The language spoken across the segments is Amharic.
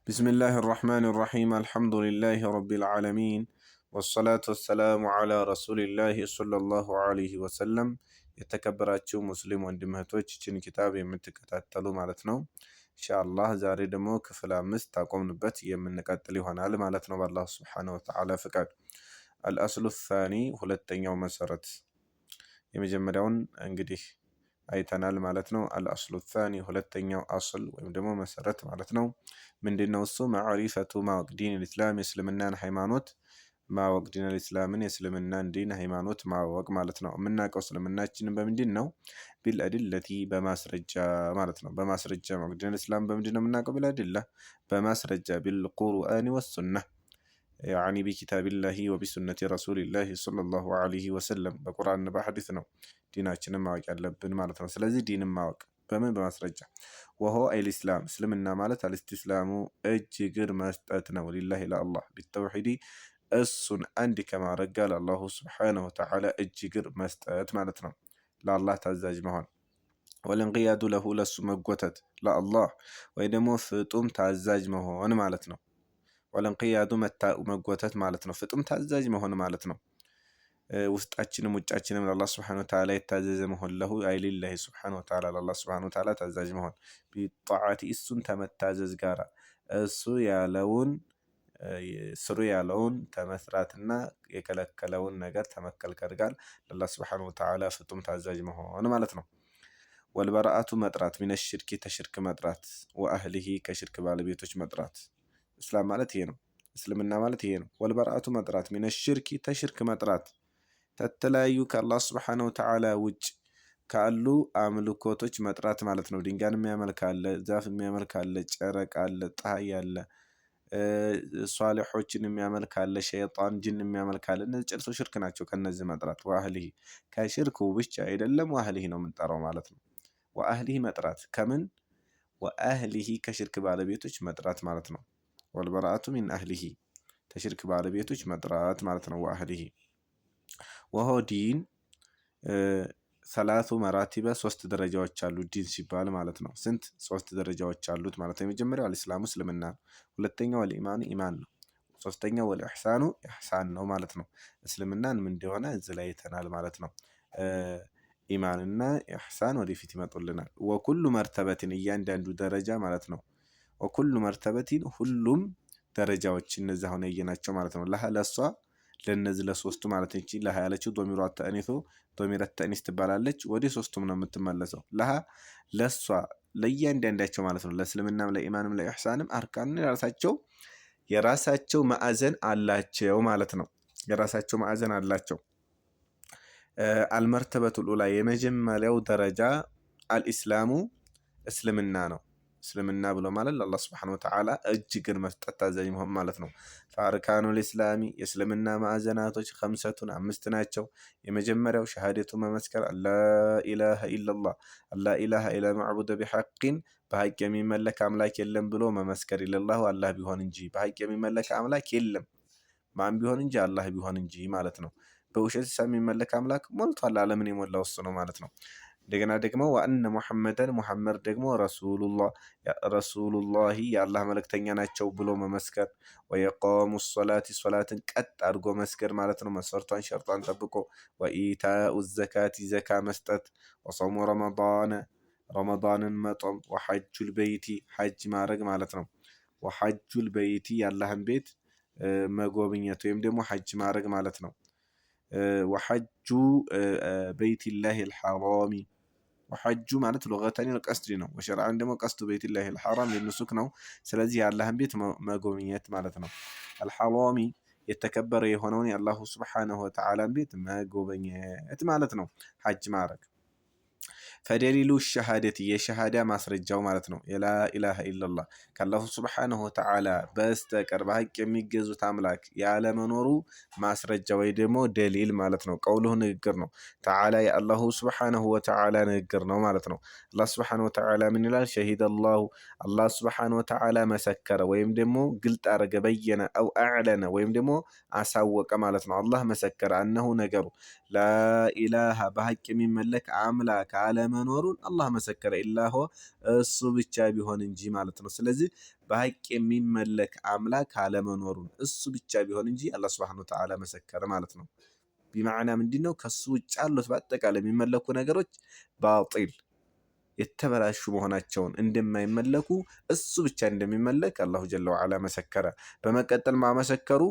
بسم الله الرحمن الرحيم الحمد لله رب العالمين والصلاة والسلام على رسول الله صلى الله عليه وسلم የተከበራችሁ ሙስሊም ወንድምህቶች ይህችን ኪታብ የምትከታተሉ ማለት ነው። ኢንሻአላህ ዛሬ ደግሞ ክፍል 5 ታቆምንበት የምንቀጥል ይሆናል ማለት ነው በአላህ Subhanahu Wa Ta'ala ፍቃድ። الأصل الثاني ሁለተኛው መሰረት የመጀመሪያውን እንግዲህ አይተናል ማለት ነው። አልአስሉ الثاني ሁለተኛው አስል ወይም ደግሞ መሰረት ማለት ነው። ምንድነው እሱ? ማዕሪፈቱ ማወቅ ዲን الاسلام እስልምናን ሃይማኖት ማወቅ ዲን الاسلام የእስልምናን ዲን ሃይማኖት ማወቅ ማለት ነው። የምናውቀው እስልምናችንን በምንድን ነው? ቢልአድለቲ በማስረጃ ማለት ነው። በማስረጃ ማወቅ ዲን الاسلام በምንድን ነው የምናውቀው? ቢልአድላ በማስረጃ ቢልቁርአን ወሱነህ يعني بكتاب الله وبسنة رسول الله صلى الله عليه وسلم በቁርአን በሐዲስ ነው ዲናችንን ማወቅ ያለብን ማለት ነው። ስለዚህ ዲንን ማወቅ በምን? በማስረጃ ወሆ አልኢስላም እስልምና ማለት አልኢስቲስላሙ እጅ እግር መስጠት ነው። ሊላሂ ለአላህ ቢተውሂድ እሱን አንድ ከማድረግ ጋር ለአላሁ ስብሓነሁ ወተዓላ እጅ እግር መስጠት ማለት ነው። ለአላህ ታዛዥ መሆን ወልንቅያዱ ለሁ ለሱ መጎተት ለአላህ ወይ ደግሞ ፍጡም ታዛዥ መሆን ማለት ነው። ወልንቅያዱ መጎተት ማለት ነው። ፍጡም ታዛዥ መሆን ማለት ነው። ውስጣችንም ውጫችንም ለአላህ Subhanahu Wa Ta'ala የታዘዘ መሆን ለሁ አይሊላሂ Subhanahu Wa Ta'ala ለአላህ Subhanahu Wa Ta'ala ታዛዥ መሆን ቢጣዓቲ እሱን ተመታዘዝ ጋራ እሱ ያለውን ስሩ ያለውን ተመስራትና የከለከለውን ነገር ተመከልከል ጋር ለአላህ Subhanahu Wa Ta'ala ፍጡም ታዛዥ መሆን ማለት ነው። ወልበራአቱ መጥራት ሚነ ሽርክ ተሽርክ መጥራት ወአህሊሂ ከሽርክ ባለቤቶች መጥራት እስላም ማለት ይሄ ነው። እስልምና ማለት ይሄ ነው። ወልበራአቱ መጥራት ሚነ ሽርክ ተሽርክ መጥራት ተተለያዩ ከአላህ Subhanahu Wa Ta'ala ውጭ ካሉ አምልኮቶች መጥራት ማለት ነው። ድንጋይን የሚያመልክ አለ፣ ዛፍ የሚያመልክ አለ፣ ጨረቃ አለ፣ ፀሐይ አለ፣ ሷሊሖችን የሚያመልክ አለ፣ ሸይጣን ጅን የሚያመልክ አለ። እነዚህ ጨርሶ ሽርክ ናቸው። ከነዚህ መጥራት ወአህሊሂ ከሽርኩ ብቻ አይደለም ወአህሊሂ ነው የምንጠራው ማለት ነው። ወአህሊሂ መጥራት ከምን? ወአህሊሂ ከሽርክ ባለቤቶች መጥራት ማለት ነው። ወልበራአቱ ሚን አህሊሂ ከሽርክ ባለቤቶች መጥራት ማለት ነው። ወአህሊሂ ወሆ ዲን ሰላቱ መራቲበ ሶስት ደረጃዎች አሉ ዲን ሲባል ማለት ነው። ስንት? ሶስት ደረጃዎች አሉት ማለት ነው። የመጀመሪያው አልእስላሙ እስልምና ነው። ሁለተኛው አልኢማኑ ኢማን ነው። ሶስተኛው ወልኢሕሳኑ ኢሕሳን ነው ማለት ነው። እስልምናን ምን እንደሆነ እዚህ ላይ አይተናል ማለት ነው። ኢማንና ኢሕሳን ወደፊት ይመጡልናል። ወኩሉ መርተበትን እያንዳንዱ ደረጃ ማለት ነው። ወኩሉ መርተበትን ሁሉም ደረጃዎች እነዚህ አሁን ያየናቸው ማለት ነው። ለሷ ለነዚህ ለሶስቱ ማለት እንጂ ለሃ ያለችው ዶሚሯ ተእኒቶ ዶሚራ ተእኒስ ትባላለች። ወደ ሶስቱም ነው የምትመለሰው። ለሃ ለሷ ለእያንዳንዳቸው ማለት ነው። ለእስልምናም ለኢማንም ለኢሕሳንም አርካን የራሳቸው ማዕዘን አላቸው ማለት ነው። የራሳቸው ማዕዘን አላቸው። አልመርተበቱል ኡላ የመጀመሪያው ደረጃ አልኢስላሙ እስልምና ነው። እስልምና ብሎ ማለት ለአላህ Subhanahu Wa Ta'ala እጅ እግር መስጠት ታዛዥ መሆን ማለት ነው። ፈአርካኑል ኢስላሚ የእስልምና ማዕዘናቶች ኸምሰቱን አምስት ናቸው። የመጀመሪያው ሸሃደቱ መመስከር ላኢላሃ ኢለላህ ላኢላሃ ኢላ ማዕቡደ ቢሐቅን በሐቅ የሚመለክ አምላክ የለም ብሎ መመስከር ኢለላሁ አላህ ቢሆን እንጂ በሐቅ የሚመለክ አምላክ የለም ማን ቢሆን እንጂ አላህ ቢሆን እንጂ ማለት ነው። በውሸት የሚመለክ አምላክ ሞልቷል። ዓለምን የሞላው እሱ ነው ማለት ነው። እንደገና ደግሞ ወአነ ሙሐመደን ሙሐመድ ደግሞ ረሱሉላሂ የአላህ መልእክተኛ ናቸው ብሎ መመስከር። ወየቃሙ ሶላቲ ሶላትን ቀጥ አድርጎ መስገድ ማለት ነው። መስፈርቷን ሸርጧን ጠብቆ። ወኢታኡ ዘካቲ ዘካ መስጠት። ወሶሙ ረመዳንን መጦም። ወሐጁል በይቲ ሐጅ ማድረግ ማለት ነው። ወሐጁል በይቲ የአላህን ቤት መጎብኘት ወይም ደግሞ ሐጅ ማድረግ ማለት ነው። ወሐጁ በይቲላሂ አልሐራሚ ወሐጁ ማለት ሉገተን ቀስድ ነው። ወሸርዓን ደግሞ ቀስዱ በይቲላሂ አልሐራም የንሱክ ነው። ስለዚህ የአላህን ቤት መጎብኘት ማለት ነው። አልሐራሚ የተከበረ የሆነውን የአላሁ Subhanahu Wa Ta'ala ቤት መጎብኘት ማለት ነው። ሐጅ ማድረግ ፈደሊሉ ሸሃደት የሸሃዳ ማስረጃው ማለት ነው። የላኢላሃ ኢለላህ ከአላሁ Subhanahu Wa Ta'ala በስተቀር በሐቅ የሚገዙት አምላክ ያለመኖሩ ማስረጃ ወይ ደግሞ ደሊል ማለት ነው። ቀውሉሁ ንግግር ነው። ተዓላ የአላሁ Subhanahu Wa Ta'ala ንግግር ነው ማለት ነው። አላህ Subhanahu Wa Ta'ala ምን ይላል? ሸሂደላሁ አላህ Subhanahu Wa Ta'ala መሰከረ ወይም ደግሞ ግልጥ አረገ በየነ አው አዕለነ ወይም ደግሞ አሳወቀ ማለት ነው። አላህ መሰከረ አነሁ ነገሩ ላኢላሃ በሐቅ የሚመለክ አምላክ አለመኖሩን አላህ መሰከረ። ኢላሁ እሱ ብቻ ቢሆን እንጂ ማለት ነው። ስለዚህ በሐቅ የሚመለክ አምላክ አለመኖሩን እሱ ብቻ ቢሆን እንጂ አላህ ሱብሓነሁ ወተዓላ መሰከረ ማለት ነው። ቢማዕና ምንድነው? ከሱ ውጭ ያሉት በአጠቃላይ የሚመለኩ ነገሮች ባጢል የተበላሹ መሆናቸውን እንደማይመለኩ እሱ ብቻ እንደሚመለክ አላሁ ጀለ ወዐላ መሰከረ። በመቀጠል ማመሰከሩ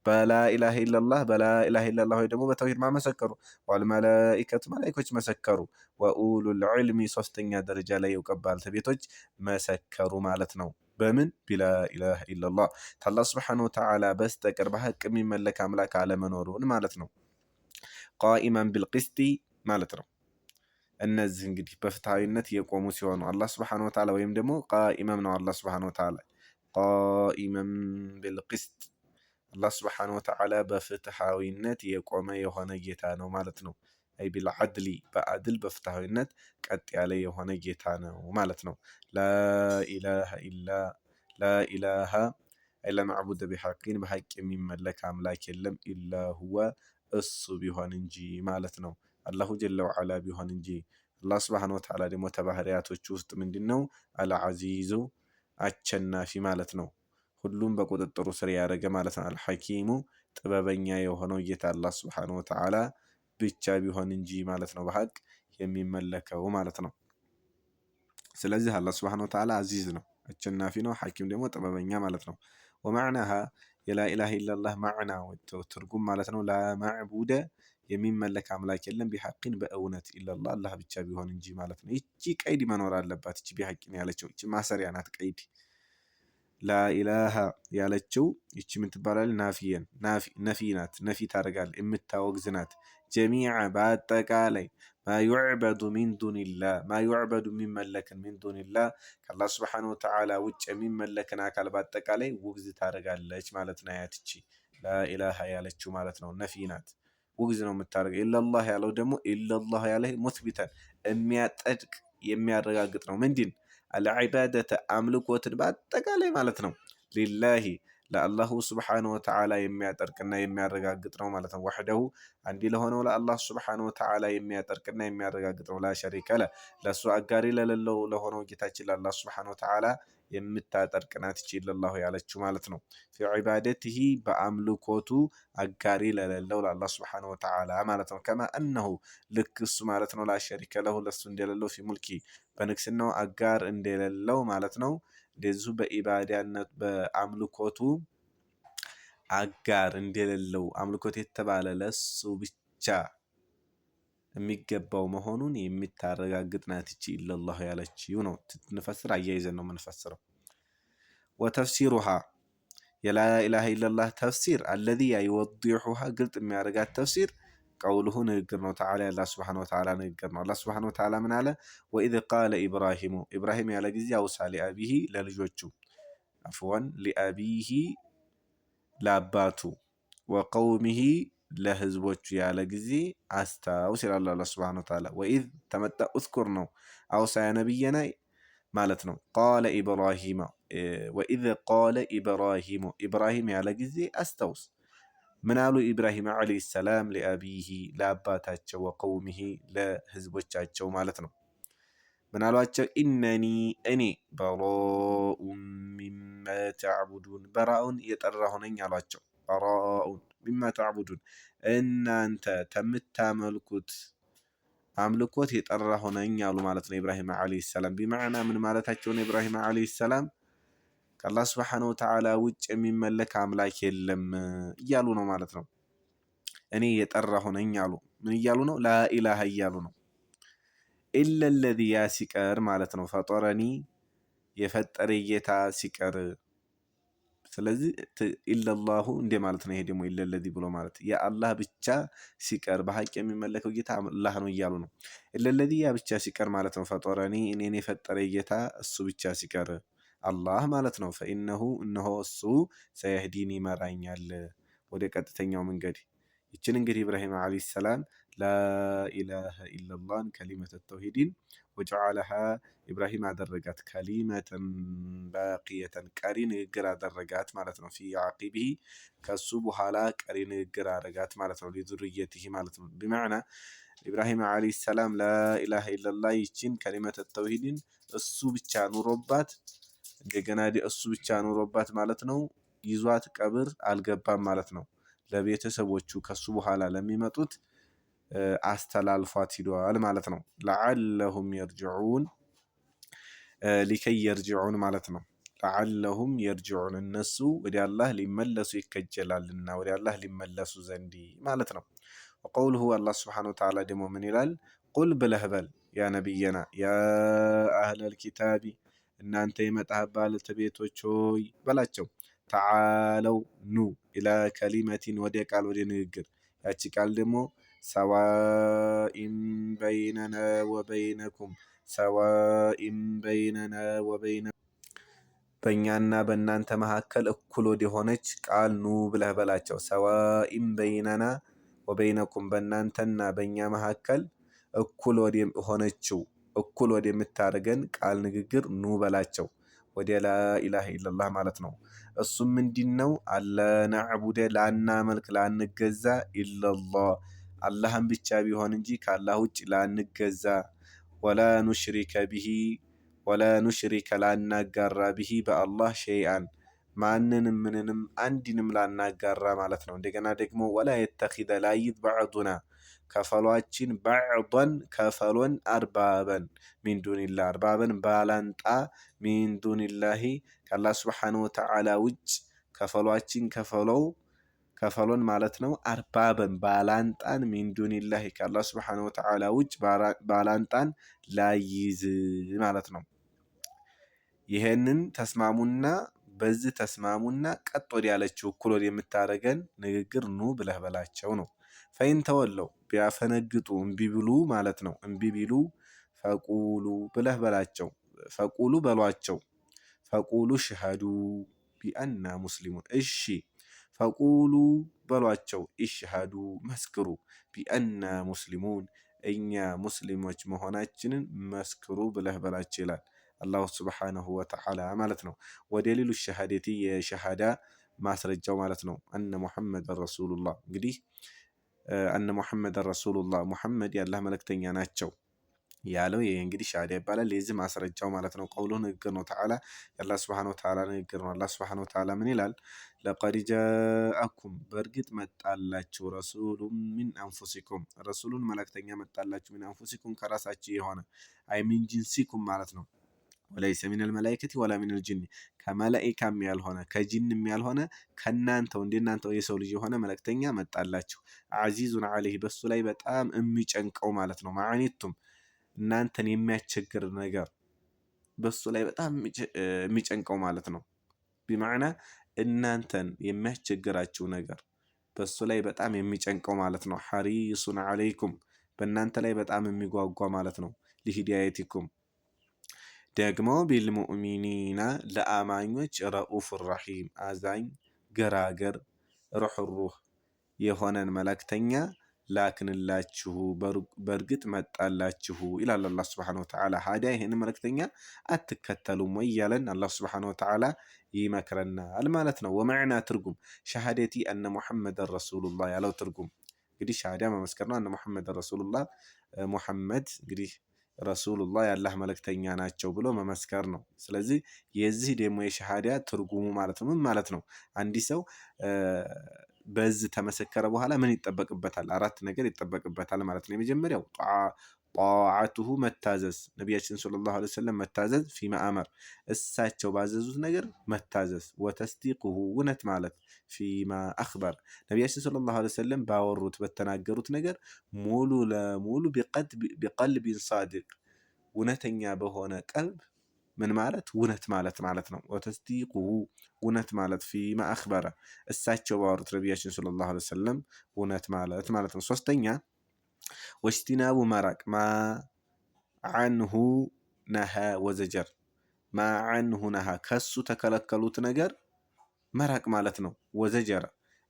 በላኢላሃ ኢለላህ በላኢላሃ ኢለላህ ወይ ደግሞ በተውሂድ ማመሰከሩ ወልመላኢከቱ መላኢኮች መሰከሩ ወኡሉል ዒልሚ ሶስተኛ ደረጃ ላይ የእውቀት ባለቤቶች መሰከሩ ማለት ነው። በምን ቢላኢላሃ ኢለላህ ከአላህ ሱብሓነሁ ወተዓላ በስተቀር በሐቅ የሚመለክ አምላክ አለመኖሩን ማለት ነው። ቃኢመን ቢልቂስጢ ማለት ነው። እነዚህ እንግዲህ በፍትሃዊነት የቆሙ ሲሆኑ አላህ ሱብሓነሁ ወተዓላ ወይም ደግሞ ቃኢመም ነው አላህ ሱብሓነሁ ወተዓላ ቃኢመን ቢልቂስጥ አላህ ሱብሓነሁ ወተዓላ በፍትሃዊነት የቆመ የሆነ ጌታ ነው ማለት ነው። አይ ቢልዓድሊ በአድል በፍትሃዊነት ቀጥ ያለ የሆነ ጌታ ነው ማለት ነው። ላኢላሃ አይ ላ መዕቡደ ቢሐቂን በሐቅ የሚመለክ አምላክ የለም ኢላ ሁወ እሱ ቢሆን እንጂ ማለት ነው። አላሁ ጀለ ወዐላ ቢሆን እንጂ። አላህ ሱብሓነሁ ወተዓላ ደግሞ ተባህሪያቶቹ ውስጥ ምንድነው? አልዓዚዙ አሸናፊ ማለት ነው። ሁሉም በቁጥጥሩ ስር ያደረገ ማለት ነው። አልሐኪሙ ጥበበኛ የሆነው ጌታ አላህ ሱብሓነሁ ወተዓላ ብቻ ቢሆን እንጂ ማለት ነው በሐቅ የሚመለከው ማለት ነው። ስለዚህ አላህ ሱብሓነሁ ወተዓላ አዚዝ ነው፣ አሸናፊ ነው፣ ሐኪም ደግሞ ጥበበኛ ማለት ነው። ወመዕናሃ የላኢላሃ ኢለላህ ማዕና ትርጉም ማለት ነው ላ መዕቡደ የሚመለክ አምላክ የለም ቢሐቂን በእውነት ኢለላህ አላህ ብቻ ቢሆን እንጂ ማለት ነው። ይቺ ቀይድ መኖር አለባት። ይቺ ቢሐቂን ያለችው ይቺ ማሰሪያ ናት፣ ቀይድ ላኢላሃ ያለችው ይቺ ምን ትባላለች? ናፊየን ነፊ ናት፣ ነፊ ታደርጋለች፣ የምታወግዝ ናት። ጀሚዓ በአጠቃላይ ማ ዩዕበዱ ሚን ዱኒላህ ማ ዩዕበዱ የሚመለክን ሚን ዱኒላህ ከአላህ ሱብሓነሁ ወተዓላ ውጭ የሚመለክን አካል በአጠቃላይ ውግዝ ታደርጋለች ማለት ነው። ያትቺ ላኢላሃ ያለችው ማለት ነው ነፊ ናት፣ ውግዝ ነው የምታደርገው። ኢለላህ ያለው ደግሞ ኢለላህ ያለ ሙስቢተን የሚያጠድቅ የሚያረጋግጥ ነው። ምንድን አልዒባደተ አምልኮትን በአጠቃላይ ማለት ነው። ሊላሂ ለአላሁ ስብሓነሁ ወተዓላ የሚያጠርቅና የሚያረጋግጥ ነው ማለት ነው። ወሕደሁ አንዲ ለሆነው ለአላህ ስብሓነሁ ወተዓላ የሚያጠርቅና የሚያረጋግጥ ነው። ላሸሪከ ለ ለእሱ አጋሪ ለሌለው ለሆነው ጌታችን ለአላህ ስብሓነሁ ወተዓላ የምታጠርቅ ናት ይቺ ኢለላሁ ያለችው ማለት ነው። ፊ ዒባደቲሂ በአምልኮቱ አጋሪ ለሌለው ለአላህ ስብሓነሁ ወተዓላ ማለት ነው። ከማ እነሁ ልክ እሱ ማለት ነው። ላሸሪከ ለሁ ለሱ እንደሌለው ፊ ሙልኪ በንግስናው አጋር እንደሌለው ማለት ነው። እንደዚሁ በኢባዳነት በአምልኮቱ አጋር እንደሌለው አምልኮት የተባለ ለሱ ብቻ የሚገባው መሆኑን የምታረጋግጥ ናት ይቺ ኢለላሁ ያለችው ነው። ትንፈስር አያይዘን ነው የምንፈስረው። ወተፍሲሩሃ የላኢላሃ ኢለላህ ተፍሲር አለዚ ይወዲሑሃ ግልጥ የሚያደርጋት ተፍሲር ቀውሉሁ ንግግር ነው። ተዓላ የአላህ ሱብሓነሁ ወተዓላ ንግግር ነው። አላህ ሱብሓነሁ ወተዓላ ምን አለ? ወኢዝ ቃለ ኢብራሂሙ ኢብራሂም ያለ ጊዜ አውሳ ሊአቢሂ ለልጆቹ አፍወን ሊአቢሂ ለአባቱ ወቀውሚሂ ለህዝቦቹ ያለ ጊዜ አስታውስ ይላል አላህ ሱብሓነሁ ወተዓላ። ወኢዝ ተመጣ እዝኩር ነው አውሳ ያ ነቢየና ማለት ነው። ቃለ ኢብራሂም ወኢዝ ቃለ ኢብራሂሙ ኢብራሂም ያለ ጊዜ አስታውስ ምን አሉ? ኢብራሂም ዓለይሂ ሰላም ሊአቢሂ ለአባታቸው ወቀውሚሂ ለህዝቦቻቸው ማለት ነው። ምን አሏቸው? ኢነኒ እኔ በራኡን ሚማ ተዕቡዱን በራኡን የጠራሁ ነኝ አሏቸው። በራኡን ሚማ ተዕቡዱን እናንተ ከምታመልኩት አምልኮት የጠራሁ ነኝ አሉ ማለት ነው። ኢብራሂም ዓለይሂ ሰላም ቢመዕና ምን ማለታቸው ነው? ኢብራሂም ዓለይሂ ሰላም ከአላህ ሱብሓነሁ ወተዓላ ውጭ የሚመለክ አምላክ የለም እያሉ ነው ማለት ነው። እኔ የጠራሁ ነኝ አሉ። ምን እያሉ ነው? ላኢላሃ እያሉ ነው። ኢለ ለዚ ያ ሲቀር ማለት ነው። ፈጠረኒ የፈጠረ ጌታ ሲቀር። ስለዚህ ኢለላሁ እንደ ማለት ነው። ይሄ ደግሞ ኢለ ለዚ ብሎ ማለት የአላህ ብቻ ሲቀር በሐቅ የሚመለከው ጌታ አላህ ነው እያሉ ነው። ኢለ ለዚ ያ ብቻ ሲቀር ማለት ነው። ፈጠረኒ እኔን የፈጠረ ጌታ እሱ ብቻ ሲቀር አላህ ማለት ነው። ፈኢነሁ እነሆ እሱ ሰየህዲን ይመራኛል ወደ ቀጥተኛው መንገድ። ይችን እንግዲህ ኢብራሂም ዓለይሂ ሰላም ላኢላሃ ኢለላህን ከሊመተ ተውሂድን ወጀዓለሃ ኢብራሂም አደረጋት ከሊመተን ባቂየተን ቀሪ ንግግር አደረጋት ማለት ነው። ፊ ዓቂቢሂ ከሱ በኋላ ቀሪ ንግግር አደረጋት ማለት ነው። ሊዙርየቲሂ ማለት ነው። ቢመዕና ኢብራሂም ዓለይሂ ሰላም ላኢላሃ ኢለላህ ይችን ከሊመተ ተውሂድን እሱ ብቻ ኑሮባት እንደገና እሱ ብቻ ኑሮባት ማለት ነው ይዟት ቀብር አልገባም ማለት ነው። ለቤተሰቦቹ ከሱ በኋላ ለሚመጡት አስተላልፏት ሂደዋል ማለት ነው። ለዓለሁም የርጅዑን ሊከይ የርጅዑን ማለት ነው። ለዓለሁም የርጅዑን እነሱ ወደ አላህ ሊመለሱ ይከጀላልና ወደ አላህ ሊመለሱ ዘንድ ማለት ነው። ወቀውሉሁ አላህ ስብሓነሁ ወተዓላ ደግሞ ምን ይላል? ቁል ብለህ በል ያ ነቢየና ያ አህለል ኪታቢ እናንተ የመጽሐፍ ባለቤቶች ሆይ በላቸው። ተዓለው ኑ ኢላ ከሊመቲን ወደ ቃል ወደ ንግግር ያቺ ቃል ደግሞ ሰዋኢን በይነና ወበይነኩም ሰዋኢን በይነና ወበይነ በእኛና በእናንተ መካከል እኩል ወደ ሆነች ቃል ኑ ብለህ በላቸው። ሰዋኢን በይነና ወበይነኩም በእናንተና በእኛ መካከል እኩል ወደ ሆነችው እኩል ወደ የምታደርገን ቃል ንግግር ኑ በላቸው። ወደ ላኢላሃ ኢለላህ ማለት ነው። እሱም ምንድነው? አላ ነዕቡደ ላናመልክ ላንገዛ ኢለላህ አላህን ብቻ ቢሆን እንጂ ከአላህ ውጭ ላንገዛ ወላ ኑሽሪከ ቢሂ ወላ ኑሽሪከ ላናጋራ ቢሂ በአላህ ሸይአን ማንንም ምንንም አንድንም ላናጋራ ማለት ነው። እንደገና ደግሞ ወላ የተኺዘ ላይዝ ባዕዱና ከፈሏችን ባዕዶን ከፈሎን አርባበን ሚን ዱኒላህ አርባበን ባላንጣ ሚን ዱኒላሂ ከአላህ ስብሓነሁ ወተዓላ ውጭ ከፈሏችን ከፈሎን ማለት ነው። አርባበን ባላንጣን ሚን ዱኒላሂ ከአላህ ስብሓነሁ ወተዓላ ውጭ ባላንጣን ላይዝ ማለት ነው። ይሄንን ተስማሙና በዚህ ተስማሙና ቀጥ ወደ ያለችው እኩል ወደ የምታረገን ንግግር ኑ ብለህ በላቸው ነው። ፈይን ተወለው ቢያፈነግጡ እምቢ ብሉ ማለት ነው። እምቢ ቢሉ ፈቁሉ ብለህ በላቸው። ፈቁሉ በሏቸው። ፈቁሉ ሽሃዱ ቢአና ሙስሊሙን እሺ ፈቁሉ በሏቸው። ኢሽሃዱ መስክሩ ቢአና ሙስሊሙን እኛ ሙስሊሞች መሆናችንን መስክሩ ብለህ በላቸው ይላል አላሁ ስብሓነሁ ወተዓላ ማለት ነው። ወደሊሉ ሸሃደቲ የሸሃዳ ማስረጃው ማለት ነው። አነ ሙሐመድን ረሱሉላህ እንግዲህ አነ ሙሐመድን ረሱሉላህ ሙሐመድ የአላህ መልእክተኛ ናቸው ያለው ይሄ እንግዲህ ሸሃዳ ይባላል። የዚህ ማስረጃው ማለት ነው። ቀውሉ ንግግር ነው። ተዓላ የአላህ ሱብሓነሁ ወተዓላ ንግግር ነው። አላህ ሱብሓነሁ ወተዓላ ምን ይላል? ለቀድ ጃአኩም በእርግጥ መጣላችሁ ረሱሉን ሚን አንፉሲኩም ረሱሉን መልእክተኛ መጣላችሁ ሚን አንፉሲኩም ከራሳችሁ የሆነ አይ ሚን ጂንሲኩም ማለት ነው። ወለይሰ ሚነል መላኢከቲ ወላ ሚነል ጂኒ ከመላኢካም ያልሆነ ከጂንም ያልሆነ ከናንተው እንደናንተው የሰው ልጅ የሆነ መልእክተኛ መጣላችሁ። አዚዙን ዐለይሂ በሱ ላይ በጣም የሚጨንቀው ማለት ነው። ማዕኒቱም እናንተን የሚያስቸግር ነገር በሱ ላይ በጣም የሚጨንቀው ማለት ነው። ቢማዕና እናንተን የሚያስቸግራችሁ ነገር በሱ ላይ በጣም የሚጨንቀው ማለት ነው። ሐሪሱን ዐለይኩም በእናንተ ላይ በጣም የሚጓጓ ማለት ነው። ሊሂዳየቲኩም ደግሞ ቢልሙእሚኒና ለአማኞች ረኡፍ ረሒም አዛኝ ገራገር ሩህሩህ የሆነን መልእክተኛ ላክንላችሁ በእርግጥ መጣላችሁ ይላል አላህ ሱብሓነሁ ወተዓላ። ሀዲያ ይህን መልእክተኛ አትከተሉም ወይ እያለን አላህ ሱብሓነሁ ወተዓላ ይመክረናል ማለት ነው። ወመዕና ትርጉም ሸሃደቲ አነ ሙሐመድን ረሱሉላህ ያለው ትርጉም እንግዲህ ሸሃዳ መመስከር ነው። አነ ሙሐመድን ረሱሉላህ ሙሐመድ እንግዲህ ረሱሉላህ የአላህ መልእክተኛ ናቸው ብሎ መመስከር ነው። ስለዚህ የዚህ ደግሞ የሸሃዳ ትርጉሙ ማለት ነው ምን ማለት ነው? አንዲ ሰው በዚህ ተመሰከረ በኋላ ምን ይጠበቅበታል? አራት ነገር ይጠበቅበታል ማለት ነው። የመጀመሪያው ጣዓቱሁ መታዘዝ ነቢያችን ሰለላሁ ዐለይሂ ወሰለም መታዘዝ ፊማ አመር እሳቸው ባዘዙት ነገር መታዘዝ ወተስዲቁሁ እውነት ማለት ፊማ አኽበር ነቢያችን ሰለላሁ ዐለይሂ ወሰለም ባወሩት በተናገሩት ነገር ሙሉ ለሙሉ ቢቀልቢን ሳዲቅ እውነተኛ በሆነ ቀልብ ምን ማለት እውነት ማለት ነው። ወተስዲቁሁ እውነት ማለት ፊማ አኽበረ እሳቸው ባወሩት ነቢያችን ሰለላሁ ዐለይሂ ወሰለም እውነት ማለት ነው። ሶስተኛ ወጅቲናቡ መራቅ ማ ዐንሁ ነሃ ወዘጀር ማ ዐንሁ ነሃ ከሱ ተከለከሉት ነገር መራቅ ማለት ነው። ወዘጀረ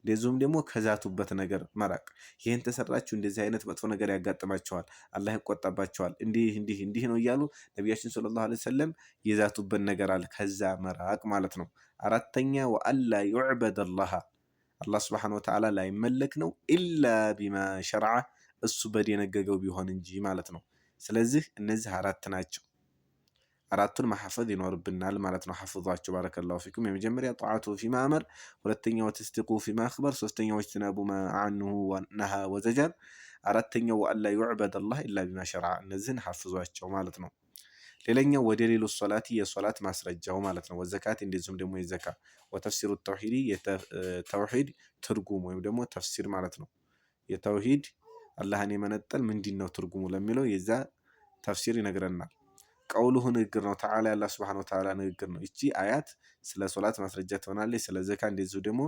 እንደዚሁም ደግሞ ከዛቱበት ነገር መራቅ። ይህን ተሰራችሁ እንደዚህ አይነት መጥፎ ነገር ያጋጥማቸዋል፣ አላህ ይቆጣባቸዋል፣ እንዲህ ነው እያሉ ነቢያችን ሰለላሁ ዐለይሂ ወሰለም የዛቱበት ነገር አለ። ከዛ መራቅ ማለት ነው። አራተኛ ወአላ ዩዕበደ አላህ አላህ ሱብሓነሁ ወተዓላ ላይመለክ ነው ኢላ ቢማ ሸርዐ እሱ በደነገገው ቢሆን እንጂ ማለት ነው። ስለዚህ እነዚህ አራት ናቸው። አራቱን ማሐፈዝ ይኖርብናል ማለት ነው። ሐፍዟቸው ባረከላሁ ፊኩም። የመጀመሪያ ጧዓቱ ፊማ አመር፣ ሁለተኛው ተስዲቁ ፊማ አኽበር፣ ሶስተኛው እጅትናቡ ማ ዐንሁ ወነሃ ወዘጀር፣ አራተኛው ወአላ ዩዕበድ አላህ ኢላ ቢማ ሸረዐ። እነዚህን ሐፍዟቸው ማለት ነው። ሌላኛው ወደሊሉ ሶላቲ የሶላት ማስረጃው ማለት ነው። ወዘካት እንደዚሁም ደግሞ የዘካ ወተፍሲሩ ተውሂድ የተውሂድ ትርጉም ወይም ደግሞ ተፍሲር ማለት ነው። የተውሂድ አላህን የመነጠል ምንድነው ትርጉሙ ለሚለው የዛ ተፍሲር ይነግረናል። ቀውሉሁ ንግግር ነው። ተዓላ አላህ ሱብሓነሁ ወተዓላ ንግግር ነው። እቺ አያት ስለ ሶላት ማስረጃ ትሆናለች። ስለ ዘካ እንደዚሁ ደግሞ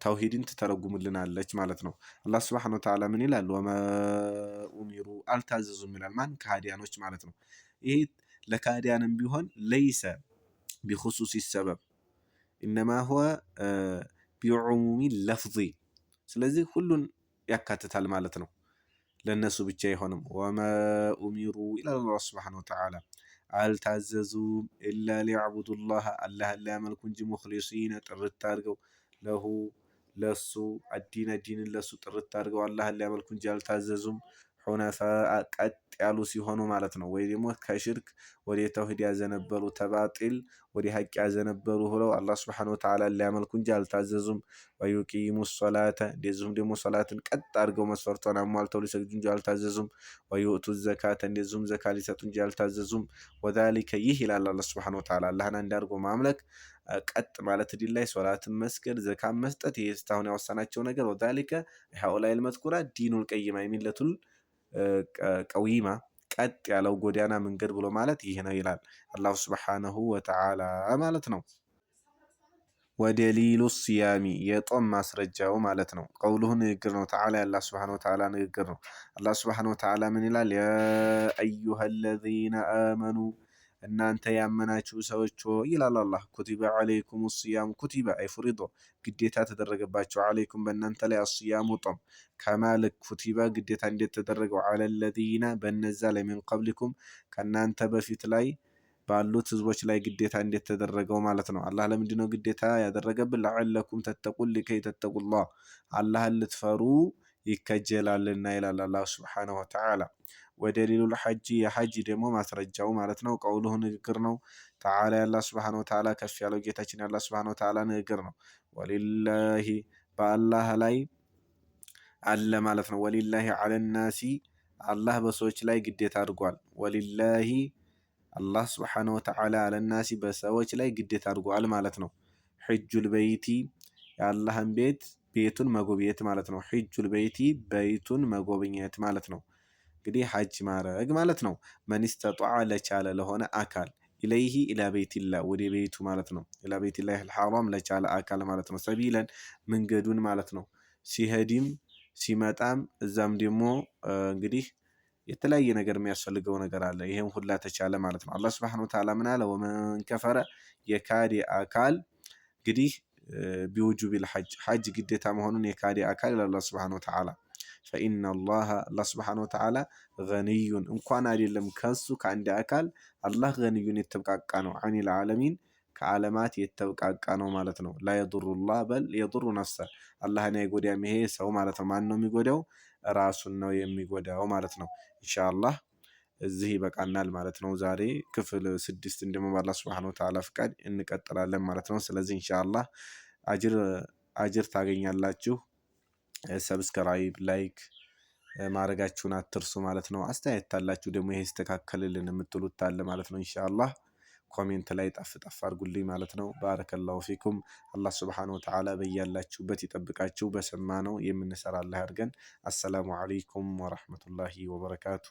ተውሂድን ትተረጉምልናለች ማለት ነው። አላህ ሱብሓነሁ ወተዓላ ምን ይላል? ወማ ኡሚሩ አልታዘዙም ይላል። ማን? ከሃዲያኖች ማለት ነው። ይሄ ለከሃዲያንም ቢሆን ለይሰ ቢኹሱሲ ሰበብ ኢነማ ሁወ ቢዑሙሚ ለፍዚ። ስለዚህ ሁሉን ያካትታል ማለት ነው። ለነሱ ብቻ አይሆንም። ወማ ኡሚሩ ይላል አላህ ሱብሓነሁ ወተዓላ አልታዘዙም ኢላ ሊያዕቡዱላህ አላህን ሊያመልኩ እንጂ ሙኽሊሲነ ጥርት አድርገው ለሁ ለሱ አዲንን ለሱ ጥርት አድርገው አላህን ሊያመልኩ እንጂ አልታዘዙም። ሑነፋአ ቀጥ ያሉ ሲሆኑ ማለት ነው። ወይ ደግሞ ከሽርክ ወደ ተውሂድ ያዘነበሉ ተባጢል ወደ ሐቅ ያዘነበሉ ሆነው አላህ ሱብሓነሁ ወተዓላ ሊያመልኩ እንጂ አልታዘዙም። ወዩቂሙ ሶላተ እንደዚሁም ደግሞ ሶላትን ቀጥ አድርገው መስፈርቷን አሟልተው ሊሰግዱ እንጂ አልታዘዙም። ወዩእቱ ዘካተ እንደዚሁም ዘካ ሊሰጡ እንጂ አልታዘዙም። ወዛሊከ ይህ ይላል አላህ ሱብሓነሁ ወተዓላ አላህን አንድ አድርጎ ማምለክ ቀጥ ማለት ዲን ላይ ሶላትን መስገድ ዘካን መስጠት ይህ እስካሁን ያወሳናቸው ነገር ወዛሊከ ሃኡላኢል መዝኩራ ዲኑል ቀይማ የሚለቱል ቀዊማ ቀጥ ያለው ጎዳና መንገድ ብሎ ማለት ይህ ነው ይላል አላሁ ሱብሓነሁ ወተዓላ ማለት ነው። ወደሊሉ ሲያሚ የጦም ማስረጃው ማለት ነው። ቀውሉሁ ንግግር ነው። ተዓላ የአላህ ሱብሓነሁ ወተዓላ ንግግር ነው። አላህ ሱብሓነሁ ወተዓላ ምን ይላል? ያ አዩሀ ለዚነ አመኑ እናንተ ያመናችሁ ሰዎች ሆይ ይላል አላህ። ኩቲበ ዐለይኩም ሲያሙ ኩቲበ አይ ፉሪዶ ግዴታ ተደረገባቸው። ዐለይኩም በእናንተ ላይ አስያሙ ጦም ከማልክ ኩቲበ ግዴታ እንዴት ተደረገው? ዐለ ለዚነ በነዛ ላይ ሚን ቀብሊኩም ከእናንተ በፊት ላይ ባሉት ህዝቦች ላይ ግዴታ እንዴት ተደረገው ማለት ነው። አላህ ለምንድነው ግዴታ ያደረገብን? ለዐለኩም ተተቁን ሊከይ ተተቁላህ አላህን ልትፈሩ ይከጀላልና ይላል አላህ ሱብሓነሁ ወተዓላ። ወደሊሉል ሐጅ የሐጅ ደግሞ ማስረጃው ማለት ነው። ቀውሉሁ ንግግር ነው። ተዓላ የአላህ ሱብሓነሁ ወተዓላ ከፍ ያለው ጌታችን የአላህ ሱብሓነሁ ወተዓላ ንግግር ነው። ወሊላሂ በአላህ ላይ አለ ማለት ነው። ወሊላሂ ዐለናሲ አላህ በሰዎች ላይ ግዴታ አድርጓል። ወሊላሂ አላህ ሱብሓነሁ ወተዓላ ዐለናሲ በሰዎች ላይ ግዴታ አድርጓል ማለት ነው። ሒጁል በይቲ የአላህን ቤቱን መጎብኘት ማለት ነው። ሒጁል በይቲ በይቱን መጎብኘት ማለት ነው። እንግዲህ ሐጅ ማድረግ ማለት ነው። መን ኢስተጧዐ ለቻለ ለሆነ አካል ኢለይሂ ኢላ ቤቲላህ ወደ ቤቱ ማለት ነው። ኢላ ቤቲላሂል ሐራም ለቻለ አካል ማለት ነው። ሰቢለን መንገዱን ማለት ነው። ሲሄድም ሲመጣም እዛም ደግሞ እንግዲህ የተለያየ ነገር የሚያስፈልገው ነገር አለ። ይሄን ሁላ ተቻለ ማለት ነው። አላህ ሱብሓነሁ ወተዓላ ምን አለ? ወመን ከፈረ የካደ አካል እንግዲህ ቢውጁቢል ሐጅ ግዴታ መሆኑን የካደ አካል ይላል አላህ ሱብሓነሁ ወተዓላ ፈኢነላህ አላህ ሱብሓነሁ ወተዓላ ገኒዩን እንኳን አይደለም ከሱ ከአንድ አካል አላህ ገኒዩን የተብቃቃ ነው። ዐኒል ዓለሚን ከዓለማት የተብቃቃ ነው ማለት ነው። ላ የዱሩላህ በል የዱሩ ነፍሰ አላህን አይጎዳም ይሄ ሰው ማለት ነው። ማን ነው የሚጎዳው? ራሱን ነው የሚጎዳው ማለት ነው። ኢንሻአላህ እዚህ ይበቃናል ማለት ነው። ዛሬ ክፍል 6 ደግሞ በአላህ ሱብሓነሁ ወተዓላ ፍቃድ እንቀጥላለን ማለት ነው። ስለዚህ ኢንሻአላህ አጅር ታገኛላችሁ። ሰብስክራይብ ላይክ ማድረጋችሁን አትርሱ ማለት ነው። አስተያየት ታላችሁ ደግሞ ይሄ ይስተካከልልን የምትሉት አለ ማለት ነው። ኢንሻአላህ ኮሜንት ላይ ጠፍ አድርጉልኝ ማለት ነው። ባረከላሁ ፊኩም። አላህ ሱብሓነሁ ወተዓላ በያላችሁበት ይጠብቃችሁ። በሰማነው የምንሰራ አላህ ያድርገን። አሰላሙ አለይኩም ወራህመቱላሂ ወበረካቱ።